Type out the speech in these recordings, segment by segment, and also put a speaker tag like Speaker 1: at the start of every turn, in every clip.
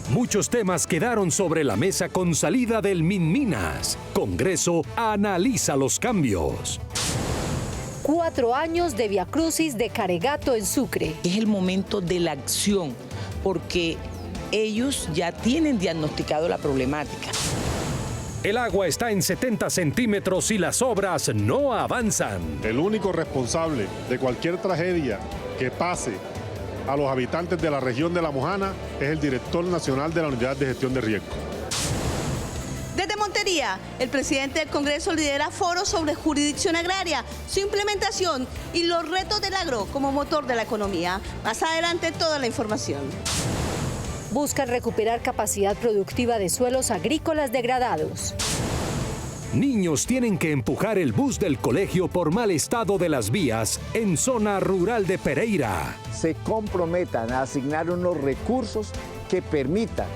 Speaker 1: Muchos temas quedaron sobre la mesa con salida del Minminas. Congreso analiza los cambios.
Speaker 2: 4 años de viacrucis de Caregato en Sucre.
Speaker 3: Es el momento de la acción, porque ellos ya tienen diagnosticado la problemática.
Speaker 1: El agua está en 70 centímetros y las obras no avanzan.
Speaker 4: El único responsable de cualquier tragedia que pase a los habitantes de la región de La Mojana es el director nacional de la Unidad de Gestión de Riesgo.
Speaker 5: Desde Montería, el presidente del Congreso lidera foros sobre jurisdicción agraria, su implementación y los retos del agro como motor de la economía. Más adelante toda la información.
Speaker 2: Buscan recuperar capacidad productiva de suelos agrícolas degradados.
Speaker 1: Niños tienen que empujar el bus del colegio por mal estado de las vías en zona rural de Pereira.
Speaker 6: Se comprometan a asignar unos recursos que permitan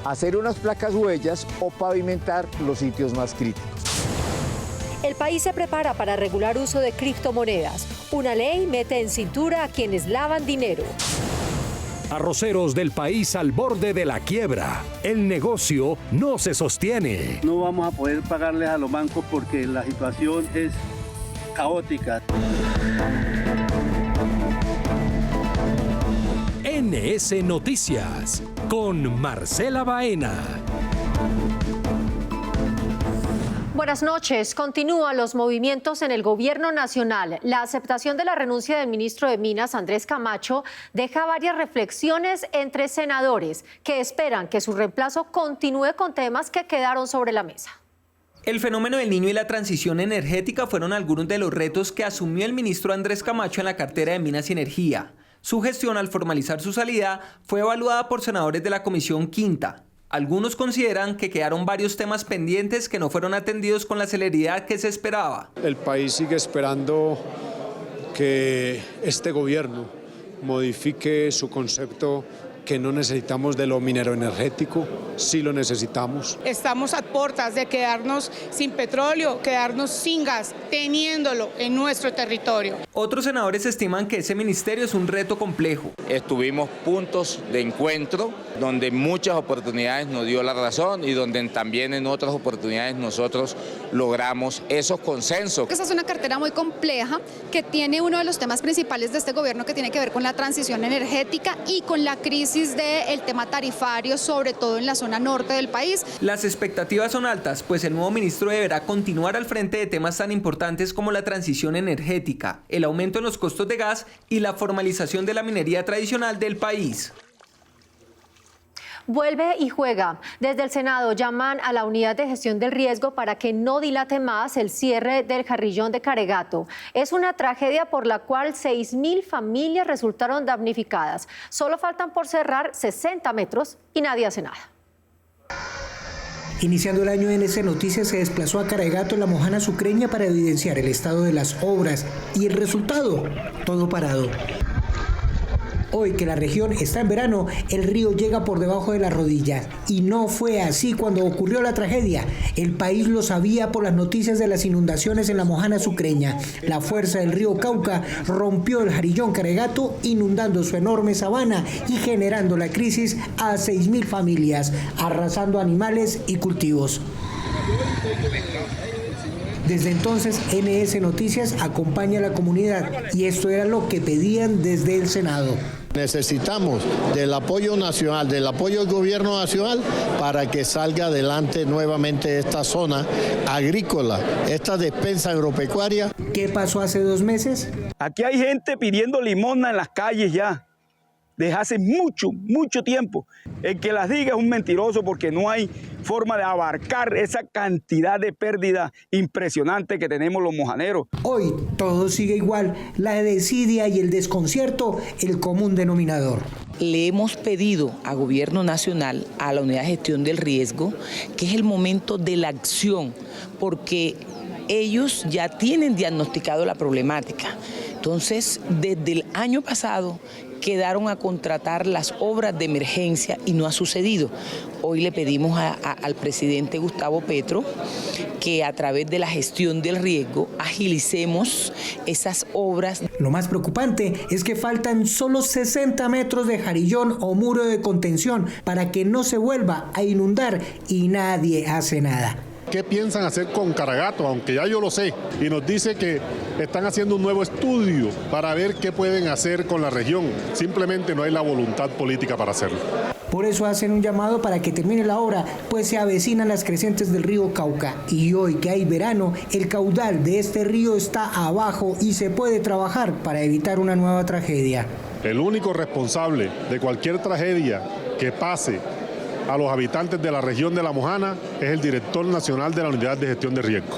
Speaker 6: hacer unas placas huellas o pavimentar los sitios más críticos.
Speaker 2: El país se prepara para regular uso de criptomonedas. Una ley mete en cintura a quienes lavan dinero.
Speaker 1: Arroceros del país al borde de la quiebra. El negocio no se sostiene.
Speaker 7: No vamos a poder pagarles a los bancos porque la situación es caótica.
Speaker 1: NS Noticias con Marcela Baena.
Speaker 2: Buenas noches. Continúan los movimientos en el gobierno nacional. La aceptación de la renuncia del ministro de Minas, Andrés Camacho, deja varias reflexiones entre senadores que esperan que su reemplazo continúe con temas que quedaron sobre la mesa.
Speaker 8: El fenómeno del Niño y la transición energética fueron algunos de los retos que asumió el ministro Andrés Camacho en la cartera de Minas y Energía. Su gestión, al formalizar su salida, fue evaluada por senadores de la Comisión Quinta. Algunos consideran que quedaron varios temas pendientes que no fueron atendidos con la celeridad que se esperaba.
Speaker 9: El país sigue esperando que este gobierno modifique su concepto, que no necesitamos de lo minero energético, sí lo necesitamos.
Speaker 10: Estamos a puertas de quedarnos sin petróleo, quedarnos sin gas, teniéndolo en nuestro territorio.
Speaker 8: Otros senadores estiman que ese ministerio es un reto complejo.
Speaker 11: Estuvimos puntos de encuentro donde muchas oportunidades nos dio la razón y donde también en otras oportunidades nosotros logramos esos consensos.
Speaker 12: Esta es una cartera muy compleja que tiene uno de los temas principales de este gobierno que tiene que ver con la transición energética y con la crisis del tema tarifario, sobre todo en la zona norte del país.
Speaker 8: Las expectativas son altas, pues el nuevo ministro deberá continuar al frente de temas tan importantes como la transición energética, el aumento en los costos de gas y la formalización de la minería tradicional del país.
Speaker 2: Vuelve y juega. Desde el Senado llaman a la Unidad de Gestión del Riesgo para que no dilate más el cierre del Jarrillón de Caregato. Es una tragedia por la cual 6.000 familias resultaron damnificadas. Solo faltan por cerrar 60 metros y nadie hace nada.
Speaker 13: Iniciando el año, NS Noticias se desplazó a Caregato, en La Mojana sucreña, para evidenciar el estado de las obras y el resultado, todo parado. Hoy que la región está en verano, el río llega por debajo de las rodillas. Y no fue así cuando ocurrió la tragedia. El país lo sabía por las noticias de las inundaciones en La Mojana sucreña. La fuerza del río Cauca rompió el Jarrillón Caregato, inundando su enorme sabana y generando la crisis a 6.000 familias, arrasando animales y cultivos. Desde entonces, NS Noticias acompaña a la comunidad y esto era lo que pedían desde el Senado.
Speaker 14: Necesitamos del apoyo nacional, del apoyo del gobierno nacional para que salga adelante nuevamente esta zona agrícola, esta despensa agropecuaria.
Speaker 13: ¿Qué pasó hace 2 meses?
Speaker 7: Aquí hay gente pidiendo limosna en las calles ya, desde hace mucho tiempo. El que las diga es un mentiroso porque no hay forma de abarcar esa cantidad de pérdida impresionante que tenemos los mojaneros.
Speaker 13: Hoy todo sigue igual, la desidia y el desconcierto, el común denominador.
Speaker 3: Le hemos pedido a Gobierno Nacional, a la Unidad de Gestión del Riesgo, que es el momento de la acción, porque ellos ya tienen diagnosticado la problemática. Entonces, desde el año pasado, quedaron a contratar las obras de emergencia y no ha sucedido. Hoy le pedimos al presidente Gustavo Petro que a través de la gestión del riesgo agilicemos esas obras.
Speaker 13: Lo más preocupante es que faltan solo 60 metros de jarillón o muro de contención para que no se vuelva a inundar y nadie hace nada.
Speaker 4: ¿Qué piensan hacer con Caragato? Aunque ya yo lo sé. Y nos dice que están haciendo un nuevo estudio para ver qué pueden hacer con la región. Simplemente no hay la voluntad política para hacerlo.
Speaker 13: Por eso hacen un llamado para que termine la obra, pues se avecinan las crecientes del río Cauca. Y hoy que hay verano, el caudal de este río está abajo y se puede trabajar para evitar una nueva tragedia.
Speaker 4: El único responsable de cualquier tragedia que pase a los habitantes de la región de La Mojana es el director nacional de la Unidad de Gestión de Riesgo.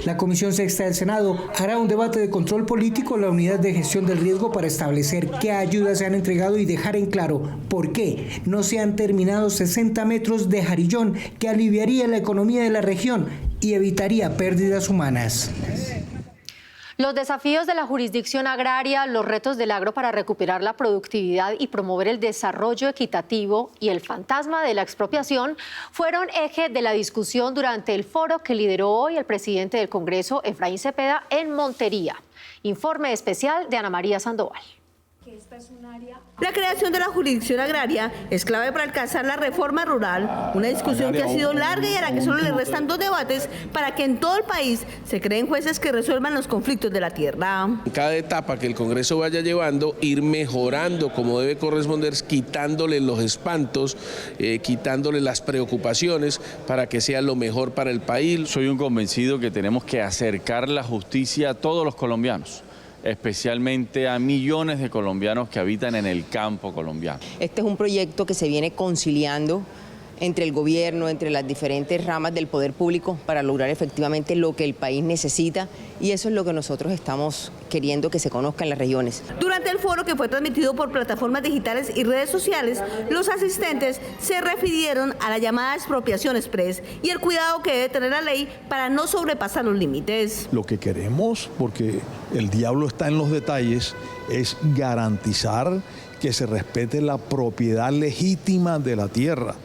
Speaker 13: La Comisión Sexta del Senado hará un debate de control político en la Unidad de Gestión del Riesgo para establecer qué ayudas se han entregado y dejar en claro por qué no se han terminado 60 metros de jarillón que aliviaría la economía de la región y evitaría pérdidas humanas.
Speaker 2: Los desafíos de la jurisdicción agraria, los retos del agro para recuperar la productividad y promover el desarrollo equitativo y el fantasma de la expropiación fueron eje de la discusión durante el foro que lideró hoy el presidente del Congreso, Efraín Cepeda, en Montería. Informe especial de Ana María Sandoval.
Speaker 5: La creación de la jurisdicción agraria es clave para alcanzar la reforma rural, una discusión que ha sido larga y a la que solo le restan 2 debates para que en todo el país se creen jueces que resuelvan los conflictos de la tierra.
Speaker 15: En cada etapa que el Congreso vaya llevando, ir mejorando como debe corresponder, quitándole los espantos, quitándole las preocupaciones para que sea lo mejor para el país.
Speaker 16: Soy un convencido que tenemos que acercar la justicia a todos los colombianos, especialmente a millones de colombianos que habitan en el campo colombiano.
Speaker 17: Este es un proyecto que se viene conciliando entre el gobierno, entre las diferentes ramas del poder público para lograr efectivamente lo que el país necesita y eso es lo que nosotros estamos queriendo que se conozca en las regiones.
Speaker 5: Durante el foro, que fue transmitido por plataformas digitales y redes sociales, los asistentes se refirieron a la llamada expropiación express y el cuidado que debe tener la ley para no sobrepasar los límites.
Speaker 18: Lo que queremos, porque el diablo está en los detalles, es garantizar que se respete la propiedad legítima de la tierra,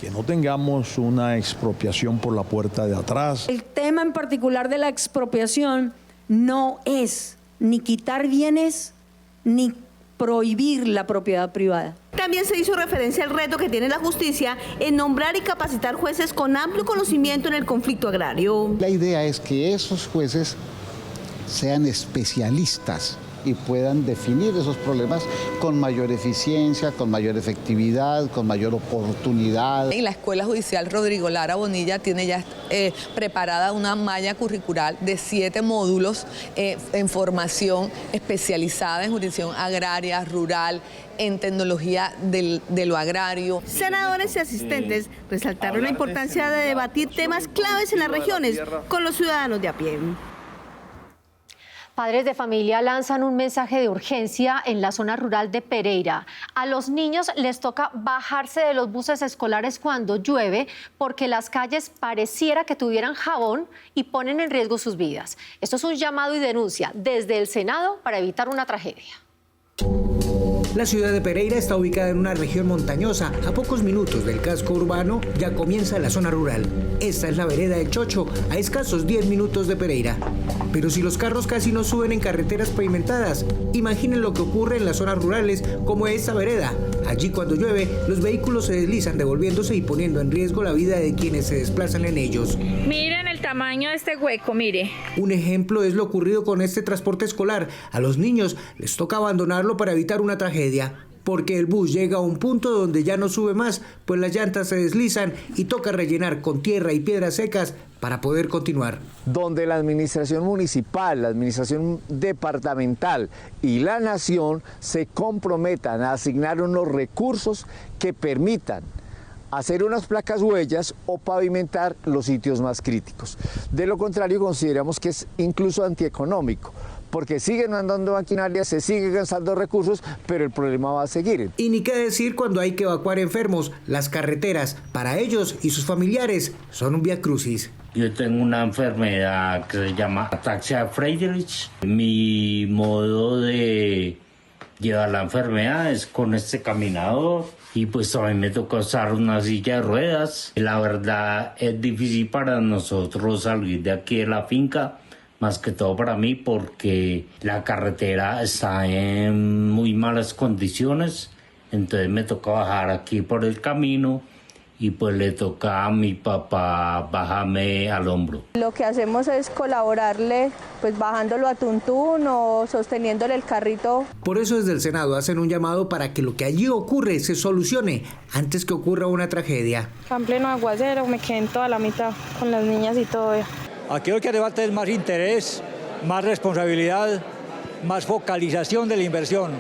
Speaker 18: que no tengamos una expropiación por la puerta de atrás.
Speaker 19: El tema en particular de la expropiación no es ni quitar bienes ni prohibir la propiedad privada.
Speaker 5: También se hizo referencia al reto que tiene la justicia en nombrar y capacitar jueces con amplio conocimiento en el conflicto agrario.
Speaker 20: La idea es que esos jueces sean especialistas y puedan definir esos problemas con mayor eficiencia, con mayor efectividad, con mayor oportunidad.
Speaker 21: En la Escuela Judicial Rodrigo Lara Bonilla tiene ya preparada una malla curricular de 7 módulos en formación especializada en jurisdicción agraria, rural, en tecnología de lo agrario.
Speaker 5: Senadores y asistentes resaltaron la importancia de debatir temas claves en las regiones con los ciudadanos de a pie.
Speaker 2: Padres de familia lanzan un mensaje de urgencia en la zona rural de Pereira. A los niños les toca bajarse de los buses escolares cuando llueve porque las calles pareciera que tuvieran jabón y ponen en riesgo sus vidas. Esto es un llamado y denuncia desde el Senado para evitar una tragedia.
Speaker 13: La ciudad de Pereira está ubicada en una región montañosa. A pocos minutos del casco urbano ya comienza la zona rural. Esta es la vereda del Chocho, a escasos 10 minutos de Pereira. Pero si los carros casi no suben en carreteras pavimentadas, imaginen lo que ocurre en las zonas rurales como esta vereda. Allí cuando llueve, los vehículos se deslizan devolviéndose y poniendo en riesgo la vida de quienes se desplazan en ellos.
Speaker 22: Miren el tamaño de este hueco, mire.
Speaker 13: Un ejemplo es lo ocurrido con este transporte escolar. A los niños les toca abandonarlo para evitar una tragedia, porque el bus llega a un punto donde ya no sube más, pues las llantas se deslizan y toca rellenar con tierra y piedras secas para poder continuar.
Speaker 6: Donde la administración municipal, la administración departamental y la nación se comprometan a asignar unos recursos que permitan hacer unas placas huellas o pavimentar los sitios más críticos. De lo contrario, consideramos que es incluso antieconómico, porque siguen andando maquinarias, se siguen gastando recursos, pero el problema va a seguir.
Speaker 13: Y ni qué decir cuando hay que evacuar enfermos. Las carreteras, para ellos y sus familiares, son un viacrucis.
Speaker 23: Yo tengo una enfermedad que se llama ataxia Friedrich. Mi modo de llevar la enfermedad es con este caminador y pues también me tocó usar una silla de ruedas. La verdad es difícil para nosotros salir de aquí de la finca, más que todo para mí porque la carretera está en muy malas condiciones, entonces me tocó bajar aquí por el camino y pues le toca a mi papá bajarme al hombro.
Speaker 1: Lo que hacemos es colaborarle, pues bajándolo a tuntún o sosteniéndole el carrito.
Speaker 13: Por eso desde el Senado hacen un llamado para que lo que allí ocurre se solucione antes que ocurra una tragedia.
Speaker 1: En pleno aguacero me quedé en toda la mitad con las niñas y todo.
Speaker 9: Aquí lo que hace falta es más interés, más responsabilidad, más focalización de la inversión,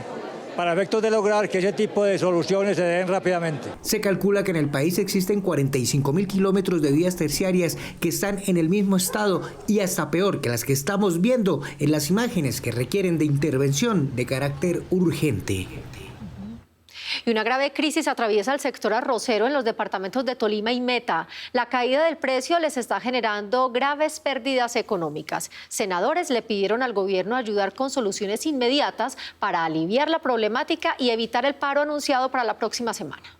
Speaker 9: para efectos de lograr que ese tipo de soluciones se den rápidamente.
Speaker 13: Se calcula que en el país existen 45.000 kilómetros de vías terciarias que están en el mismo estado y hasta peor que las que estamos viendo en las imágenes que requieren de intervención de carácter urgente.
Speaker 2: Y una grave crisis atraviesa el sector arrocero en los departamentos de Tolima y Meta. La caída del precio les está generando graves pérdidas económicas. Senadores le pidieron al gobierno ayudar con soluciones inmediatas para aliviar la problemática y evitar el paro anunciado para la próxima semana.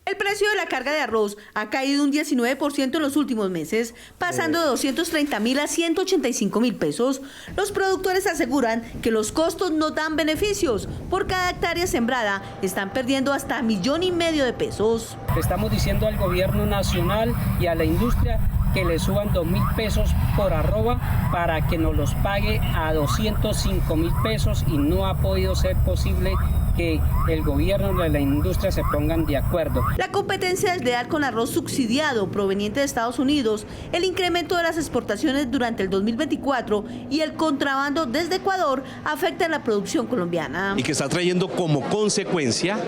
Speaker 5: El precio de la carga de arroz ha caído un 19% en los últimos meses, pasando de 230.000 a 185.000 pesos. Los productores aseguran que los costos no dan beneficios. Por cada hectárea sembrada están perdiendo hasta $1,5 millones de pesos.
Speaker 10: Estamos diciendo al gobierno nacional y a la industria que le suban 2.000 pesos por arroba para que nos los pague a 205.000 pesos y no ha podido ser posible que el gobierno y la industria se pongan de acuerdo.
Speaker 5: La competencia desleal con arroz subsidiado proveniente de Estados Unidos, el incremento de las exportaciones durante el 2024 y el contrabando desde Ecuador afectan la producción colombiana.
Speaker 24: Y que está trayendo como consecuencia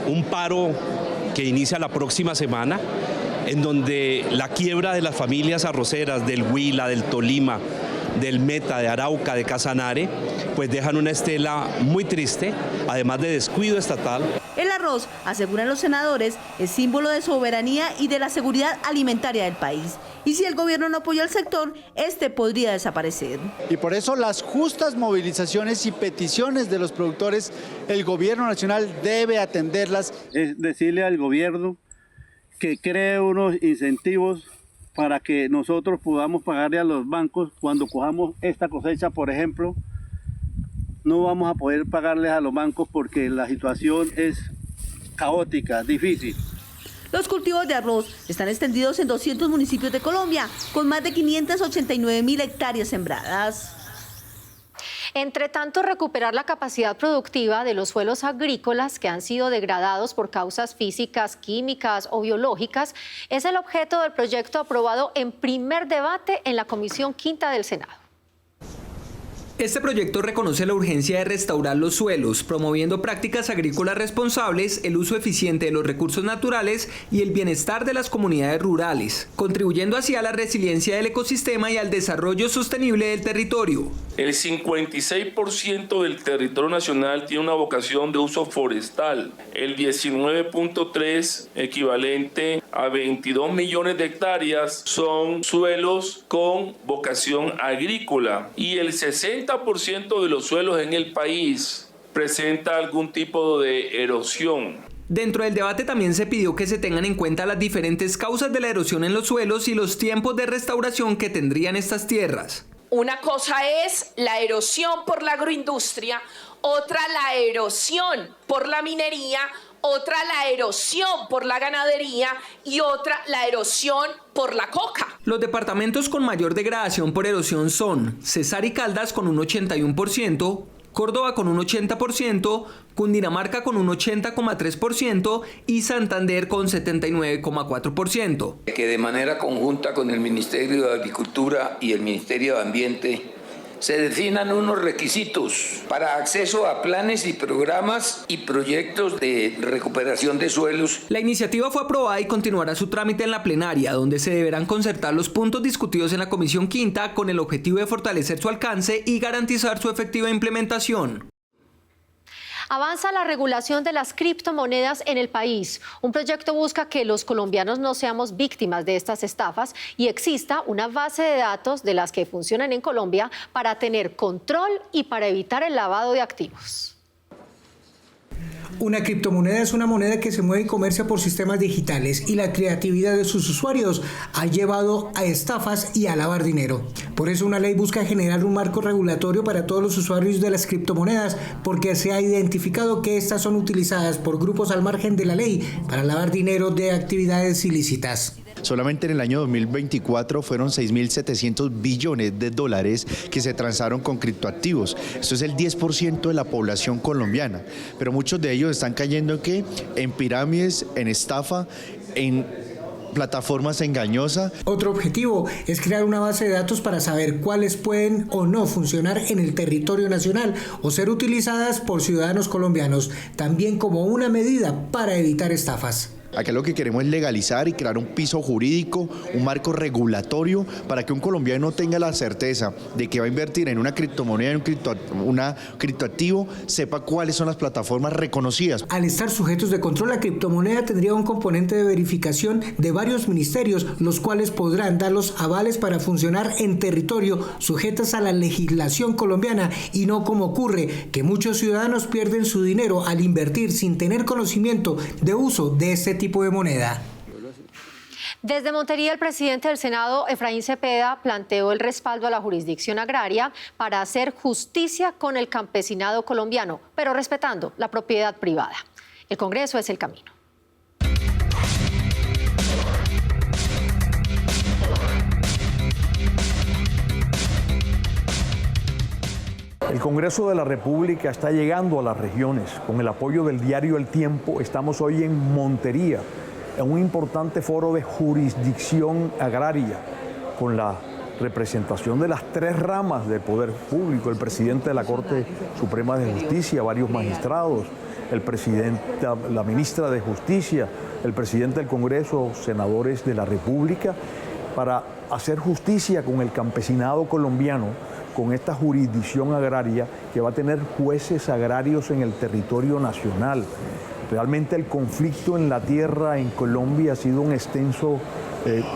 Speaker 24: un paro que inicia la próxima semana, en donde la quiebra de las familias arroceras del Huila, del Tolima, del Meta, de Arauca, de Casanare, pues dejan una estela muy triste, además de descuido estatal.
Speaker 5: El arroz, aseguran los senadores, es símbolo de soberanía y de la seguridad alimentaria del país. Y si el gobierno no apoya al sector, este podría desaparecer.
Speaker 25: Y por eso las justas movilizaciones y peticiones de los productores, el gobierno nacional debe atenderlas.
Speaker 26: Es decirle al gobierno que cree unos incentivos para que nosotros podamos pagarle a los bancos cuando cojamos esta cosecha, por ejemplo. No vamos a poder pagarles a los bancos porque la situación es caótica, difícil.
Speaker 5: Los cultivos de arroz están extendidos en 200 municipios de Colombia, con más de 589.000 hectáreas sembradas.
Speaker 2: Entre tanto, recuperar la capacidad productiva de los suelos agrícolas que han sido degradados por causas físicas, químicas o biológicas es el objeto del proyecto aprobado en primer debate en la Comisión Quinta del Senado.
Speaker 8: Este proyecto reconoce la urgencia de restaurar los suelos, promoviendo prácticas agrícolas responsables, el uso eficiente de los recursos naturales y el bienestar de las comunidades rurales, contribuyendo así a la resiliencia del ecosistema y al desarrollo sostenible del territorio.
Speaker 27: El 56% del territorio nacional tiene una vocación de uso forestal, el 19.3, equivalente a 22 millones de hectáreas, son suelos con vocación agrícola y el 60% de los suelos en el país presenta algún tipo de erosión.
Speaker 8: Dentro del debate también se pidió que se tengan en cuenta las diferentes causas de la erosión en los suelos y los tiempos de restauración que tendrían estas tierras.
Speaker 28: Una cosa es la erosión por la agroindustria, otra la erosión por la minería, otra la erosión por la ganadería y otra la erosión por la coca.
Speaker 8: Los departamentos con mayor degradación por erosión son Cesar y Caldas con un 81%, Córdoba con un 80%, Cundinamarca con un 80,3% y Santander con 79,4%.
Speaker 29: Que de manera conjunta con el Ministerio de Agricultura y el Ministerio de Ambiente se definan unos requisitos para acceso a planes y programas y proyectos de recuperación de suelos.
Speaker 8: La iniciativa fue aprobada y continuará su trámite en la plenaria, donde se deberán concertar los puntos discutidos en la Comisión Quinta con el objetivo de fortalecer su alcance y garantizar su efectiva implementación.
Speaker 2: Avanza la regulación de las criptomonedas en el país. Un proyecto busca que los colombianos no seamos víctimas de estas estafas y exista una base de datos de las que funcionan en Colombia para tener control y para evitar el lavado de activos.
Speaker 13: Una criptomoneda es una moneda que se mueve y comercia por sistemas digitales y la creatividad de sus usuarios ha llevado a estafas y a lavar dinero. Por eso una ley busca generar un marco regulatorio para todos los usuarios de las criptomonedas, porque se ha identificado que estas son utilizadas por grupos al margen de la ley para lavar dinero de actividades ilícitas.
Speaker 3: Solamente en el año 2024 fueron 6.700 billones de dólares que se transaron con criptoactivos. Esto es el 10% de la población colombiana, pero muchos de ellos están cayendo en pirámides, en estafa, en plataformas engañosas.
Speaker 13: Otro objetivo es crear una base de datos para saber cuáles pueden o no funcionar en el territorio nacional o ser utilizadas por ciudadanos colombianos, también como una medida para evitar estafas.
Speaker 3: Acá lo que queremos es legalizar y crear un piso jurídico, un marco regulatorio para que un colombiano tenga la certeza de que va a invertir en una criptomoneda, en una criptoactivo, sepa cuáles son las plataformas reconocidas.
Speaker 13: Al estar sujetos de control, la criptomoneda tendría un componente de verificación de varios ministerios, los cuales podrán dar los avales para funcionar en territorio sujetas a la legislación colombiana y no como ocurre, que muchos ciudadanos pierden su dinero al invertir sin tener conocimiento de uso de este tipo de moneda.
Speaker 2: Desde Montería, el presidente del Senado, Efraín Cepeda, planteó el respaldo a la jurisdicción agraria para hacer justicia con el campesinado colombiano, pero respetando la propiedad privada. El Congreso es el camino.
Speaker 18: El Congreso de la República está llegando a las regiones. Con el apoyo del diario El Tiempo, estamos hoy en Montería, en un importante foro de jurisdicción agraria, con la representación de las tres ramas del poder público, el presidente de la Corte Suprema de Justicia, varios magistrados, el presidente, la ministra de Justicia, el presidente del Congreso, senadores de la República, para hacer justicia con el campesinado colombiano, con esta jurisdicción agraria que va a tener jueces agrarios en el territorio nacional. Realmente el conflicto en la tierra en Colombia ha sido un extenso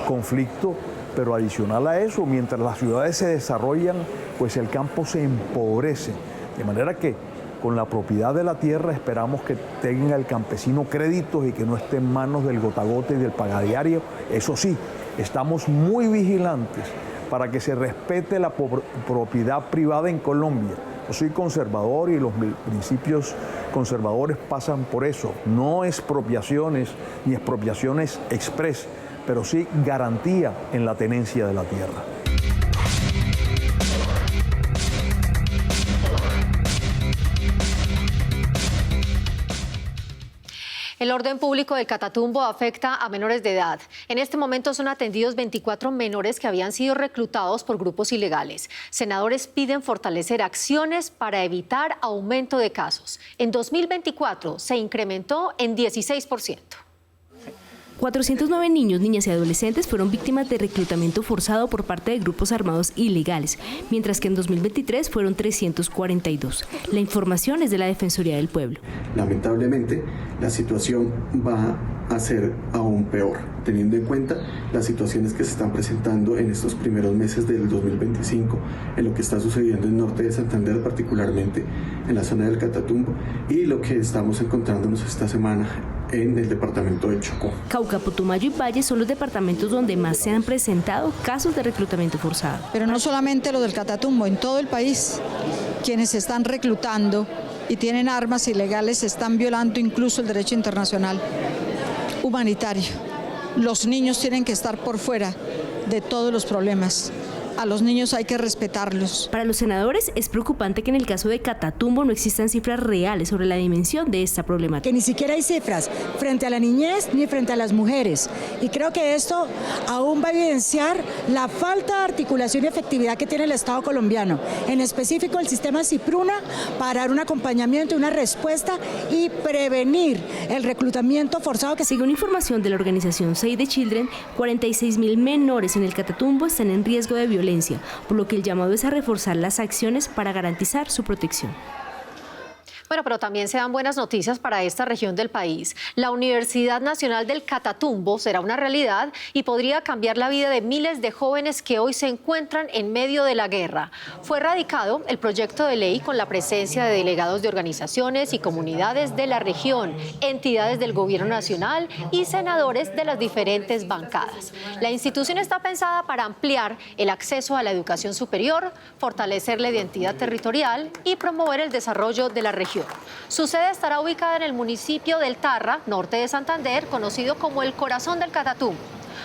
Speaker 18: conflicto, pero adicional a eso, mientras las ciudades se desarrollan, pues el campo se empobrece. De manera que con la propiedad de la tierra esperamos que tenga el campesino créditos y que no esté en manos del gota-gota y del pagadiario. Eso sí, estamos muy vigilantes para que se respete la propiedad privada en Colombia. Yo soy conservador y los principios conservadores pasan por eso. No expropiaciones ni expropiaciones express, pero sí garantía en la tenencia de la tierra.
Speaker 2: El orden público del Catatumbo afecta a menores de edad. En este momento son atendidos 24 menores que habían sido reclutados por grupos ilegales. Senadores piden fortalecer acciones para evitar aumento de casos. En 2024 se incrementó en 16%.
Speaker 4: 409 niños, niñas y adolescentes fueron víctimas de reclutamiento forzado por parte de grupos armados ilegales, mientras que en 2023 fueron 342. La información es de la Defensoría del Pueblo.
Speaker 7: Lamentablemente, la situación va a ser aún peor, teniendo en cuenta las situaciones que se están presentando en estos primeros meses del 2025, en lo que está sucediendo en el norte de Santander, particularmente en la zona del Catatumbo, y lo que estamos encontrándonos esta semana en el departamento de Chocó.
Speaker 4: Cauca, Putumayo y Valle son los departamentos donde más se han presentado casos de reclutamiento forzado.
Speaker 11: Pero no solamente lo del Catatumbo, en todo el país, quienes se están reclutando y tienen armas ilegales están violando incluso el derecho internacional humanitario. Los niños tienen que estar por fuera de todos los problemas. A los niños hay que respetarlos.
Speaker 4: Para los senadores es preocupante que en el caso de Catatumbo no existan cifras reales sobre la dimensión de esta problemática.
Speaker 12: Que ni siquiera hay cifras frente a la niñez ni frente a las mujeres. Y creo que esto aún va a evidenciar la falta de articulación y efectividad que tiene el Estado colombiano, en específico el sistema Cipruna, para dar un acompañamiento, una respuesta y prevenir el reclutamiento forzado.
Speaker 4: Según información de la organización Save the Children, 46.000 menores en el Catatumbo están en riesgo de violencia, por lo que el llamado es a reforzar las acciones para garantizar su protección.
Speaker 2: Bueno, pero también se dan buenas noticias para esta región del país. La Universidad Nacional del Catatumbo será una realidad y podría cambiar la vida de miles de jóvenes que hoy se encuentran en medio de la guerra. Fue radicado el proyecto de ley con la presencia de delegados de organizaciones y comunidades de la región, entidades del gobierno nacional y senadores de las diferentes bancadas. La institución está pensada para ampliar el acceso a la educación superior, fortalecer la identidad territorial y promover el desarrollo de la región. Su sede estará ubicada en el municipio del Tarra, norte de Santander, conocido como el corazón del Catatumbo.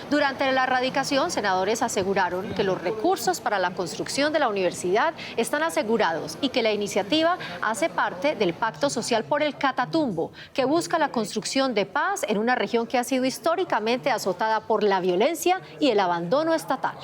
Speaker 2: Durante la radicación, senadores aseguraron que los recursos para la construcción de la universidad están asegurados y que la iniciativa hace parte del Pacto Social por el Catatumbo, que busca la construcción de paz en una región que ha sido históricamente azotada por la violencia y el abandono estatal.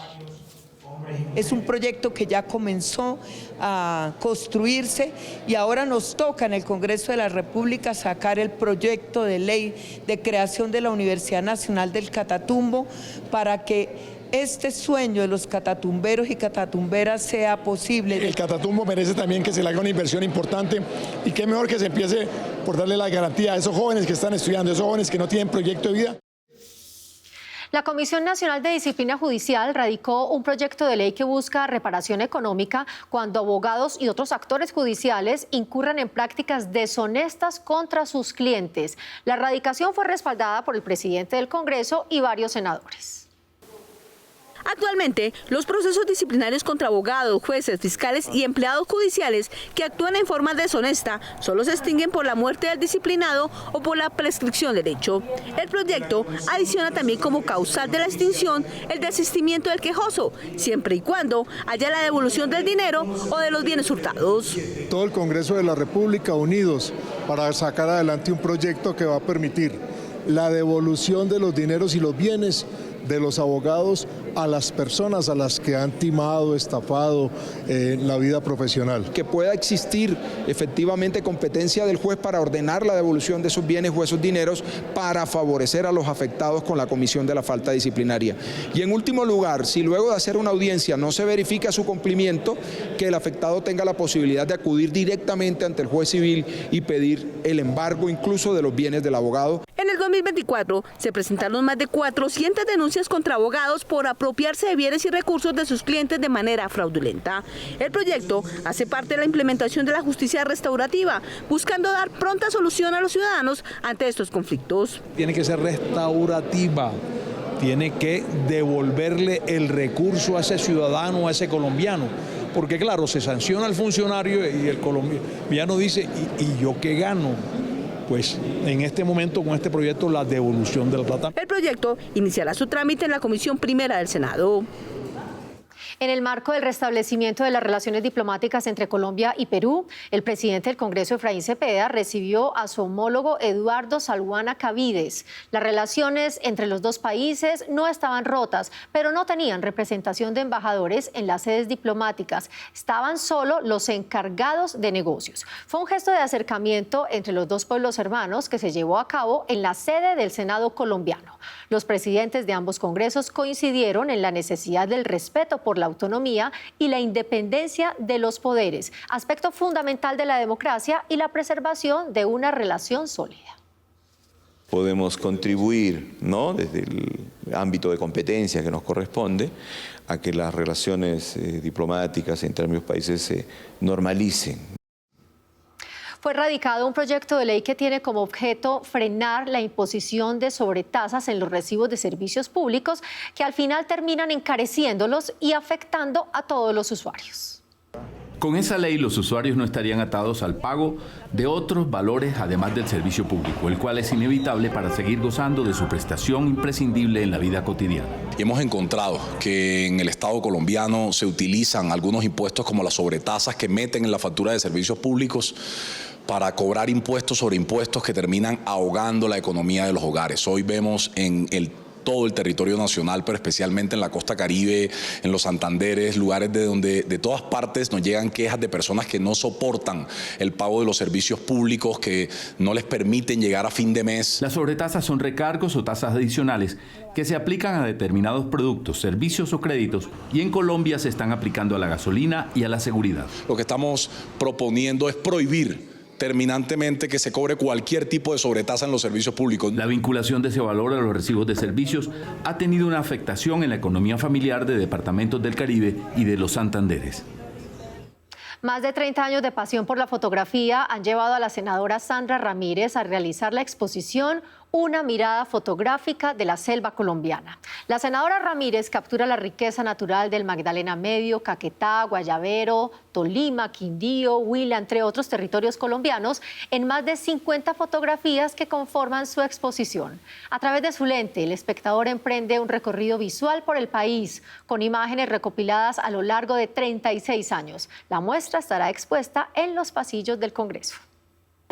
Speaker 6: Es un proyecto que ya comenzó a construirse y ahora nos toca en el Congreso de la República sacar el proyecto de ley de creación de la Universidad Nacional del Catatumbo para que este sueño de los catatumberos y catatumberas sea posible.
Speaker 14: El Catatumbo merece también que se le haga una inversión importante y qué mejor que se empiece por darle la garantía a esos jóvenes que están estudiando, a esos jóvenes que no tienen proyecto de vida.
Speaker 2: La Comisión Nacional de Disciplina Judicial radicó un proyecto de ley que busca reparación económica cuando abogados y otros actores judiciales incurran en prácticas deshonestas contra sus clientes. La radicación fue respaldada por el presidente del Congreso y varios senadores.
Speaker 5: Actualmente, los procesos disciplinarios contra abogados, jueces, fiscales y empleados judiciales que actúan en forma deshonesta solo se extinguen por la muerte del disciplinado o por la prescripción del hecho. El proyecto adiciona también como causal de la extinción el desistimiento del quejoso, siempre y cuando haya la devolución del dinero o de los bienes hurtados.
Speaker 14: Todo el Congreso de la República unidos para sacar adelante un proyecto que va a permitir la devolución de los dineros y los bienes de los abogados a las personas a las que han timado, estafado en la vida profesional.
Speaker 15: Que pueda existir efectivamente competencia del juez para ordenar la devolución de esos bienes o esos dineros para favorecer a los afectados con la comisión de la falta disciplinaria. Y en último lugar, si luego de hacer una audiencia no se verifica su cumplimiento, que el afectado tenga la posibilidad de acudir directamente ante el juez civil y pedir el embargo incluso de los bienes del abogado.
Speaker 5: En el 2024 se presentaron más de 400 denuncias contra abogados por apropiarse de bienes y recursos de sus clientes de manera fraudulenta. El proyecto hace parte de la implementación de la justicia restaurativa, buscando dar pronta solución a los ciudadanos ante estos conflictos.
Speaker 18: Tiene que ser restaurativa, tiene que devolverle el recurso a ese ciudadano, a ese colombiano. Porque claro, se sanciona al funcionario y el colombiano dice, ¿y yo qué gano? Pues en este momento con este proyecto la devolución de la plata.
Speaker 5: El proyecto iniciará su trámite en la Comisión Primera del Senado.
Speaker 2: En el marco del restablecimiento de las relaciones diplomáticas entre Colombia y Perú, el presidente del Congreso, Efraín Cepeda, recibió a su homólogo Eduardo Salguana Cavides. Las relaciones entre los dos países no estaban rotas, pero no tenían representación de embajadores en las sedes diplomáticas. Estaban solo los encargados de negocios. Fue un gesto de acercamiento entre los dos pueblos hermanos que se llevó a cabo en la sede del Senado colombiano. Los presidentes de ambos congresos coincidieron en la necesidad del respeto por la autonomía y la independencia de los poderes, aspecto fundamental de la democracia y la preservación de una relación sólida.
Speaker 16: Podemos contribuir, ¿no?, desde el ámbito de competencia que nos corresponde, a que las relaciones diplomáticas entre ambos países se normalicen.
Speaker 2: Fue radicado un proyecto de ley que tiene como objeto frenar la imposición de sobretasas en los recibos de servicios públicos que al final terminan encareciéndolos y afectando a todos los usuarios.
Speaker 17: Con esa ley, los usuarios no estarían atados al pago de otros valores además del servicio público, el cual es inevitable para seguir gozando de su prestación imprescindible en la vida cotidiana.
Speaker 19: Y hemos encontrado que en el Estado colombiano se utilizan algunos impuestos como las sobretasas que meten en la factura de servicios públicos para cobrar impuestos sobre impuestos que terminan ahogando la economía de los hogares. Hoy vemos en todo el territorio nacional, pero especialmente en la costa Caribe, en los Santanderes, lugares de donde de todas partes nos llegan quejas de personas que no soportan el pago de los servicios públicos, que no les permiten llegar a fin de mes.
Speaker 17: Las sobretasas son recargos o tasas adicionales que se aplican a determinados productos, servicios o créditos, y en Colombia se están aplicando a la gasolina y a la seguridad.
Speaker 19: Lo que estamos proponiendo es prohibir terminantemente que se cobre cualquier tipo de sobretasa en los servicios públicos.
Speaker 17: La vinculación de ese valor a los recibos de servicios ha tenido una afectación en la economía familiar de departamentos del Caribe y de los Santanderes.
Speaker 2: Más de 30 años de pasión por la fotografía han llevado a la senadora Sandra Ramírez a realizar la exposición Una mirada fotográfica de la selva colombiana. La senadora Ramírez captura la riqueza natural del Magdalena Medio, Caquetá, Guayavero, Tolima, Quindío, Huila, entre otros territorios colombianos, en más de 50 fotografías que conforman su exposición. A través de su lente, el espectador emprende un recorrido visual por el país, con imágenes recopiladas a lo largo de 36 años. La muestra estará expuesta en los pasillos del Congreso.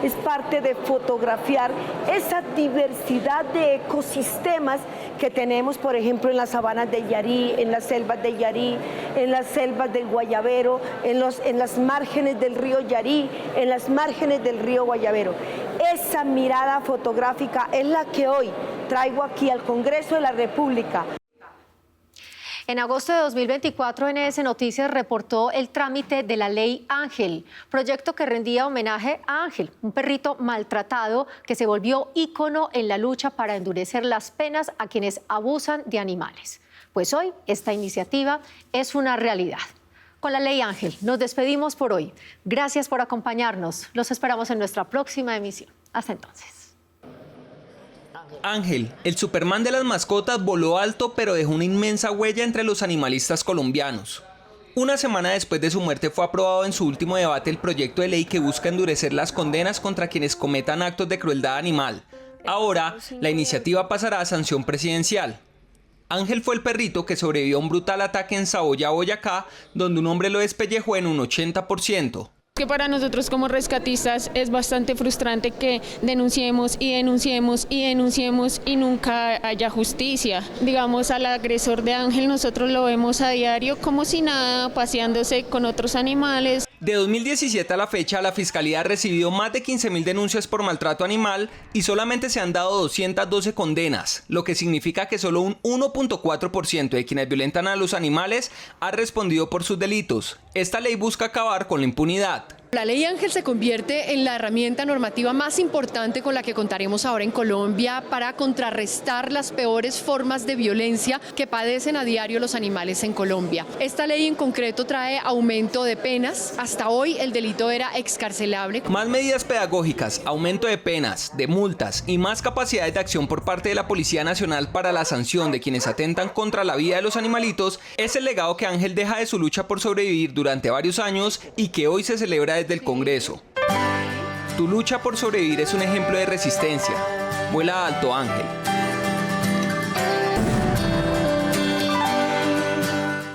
Speaker 1: Es parte de fotografiar esa diversidad de ecosistemas que tenemos, por ejemplo, en las sabanas de Yarí, en las selvas de Yarí, en las selvas del Guayavero, en las márgenes del río Yarí, en las márgenes del río Guayavero. Esa mirada fotográfica es la que hoy traigo aquí al Congreso de la República.
Speaker 2: En agosto de 2024, NS Noticias reportó el trámite de la Ley Ángel, proyecto que rendía homenaje a Ángel, un perrito maltratado que se volvió ícono en la lucha para endurecer las penas a quienes abusan de animales. Pues hoy esta iniciativa es una realidad. Con la Ley Ángel nos despedimos por hoy. Gracias por acompañarnos. Los esperamos en nuestra próxima emisión. Hasta entonces.
Speaker 8: Ángel, el Superman de las mascotas, voló alto pero dejó una inmensa huella entre los animalistas colombianos. Una semana después de su muerte fue aprobado en su último debate el proyecto de ley que busca endurecer las condenas contra quienes cometan actos de crueldad animal. Ahora, la iniciativa pasará a sanción presidencial. Ángel fue el perrito que sobrevivió a un brutal ataque en Saboya, Boyacá, donde un hombre lo despellejó en un 80%.
Speaker 9: Que para nosotros como rescatistas es bastante frustrante que denunciemos y denunciemos y denunciemos y nunca haya justicia. Digamos, al agresor de Ángel nosotros lo vemos a diario como si nada, paseándose con otros animales.
Speaker 8: De 2017 a la fecha, la Fiscalía ha recibido más de 15.000 denuncias por maltrato animal y solamente se han dado 212 condenas, lo que significa que solo un 1.4% de quienes violentan a los animales ha respondido por sus delitos. Esta ley busca acabar con la impunidad.
Speaker 10: La Ley Ángel se convierte en la herramienta normativa más importante con la que contaremos ahora en Colombia para contrarrestar las peores formas de violencia que padecen a diario los animales en Colombia. Esta ley en concreto trae aumento de penas. Hasta hoy el delito era excarcelable.
Speaker 8: Más medidas pedagógicas, aumento de penas, de multas y más capacidades de acción por parte de la Policía Nacional para la sanción de quienes atentan contra la vida de los animalitos es el legado que Ángel deja de su lucha por sobrevivir durante varios años y que hoy se celebra desde el Congreso. Tu lucha por sobrevivir es un ejemplo de resistencia. Vuela alto, Ángel.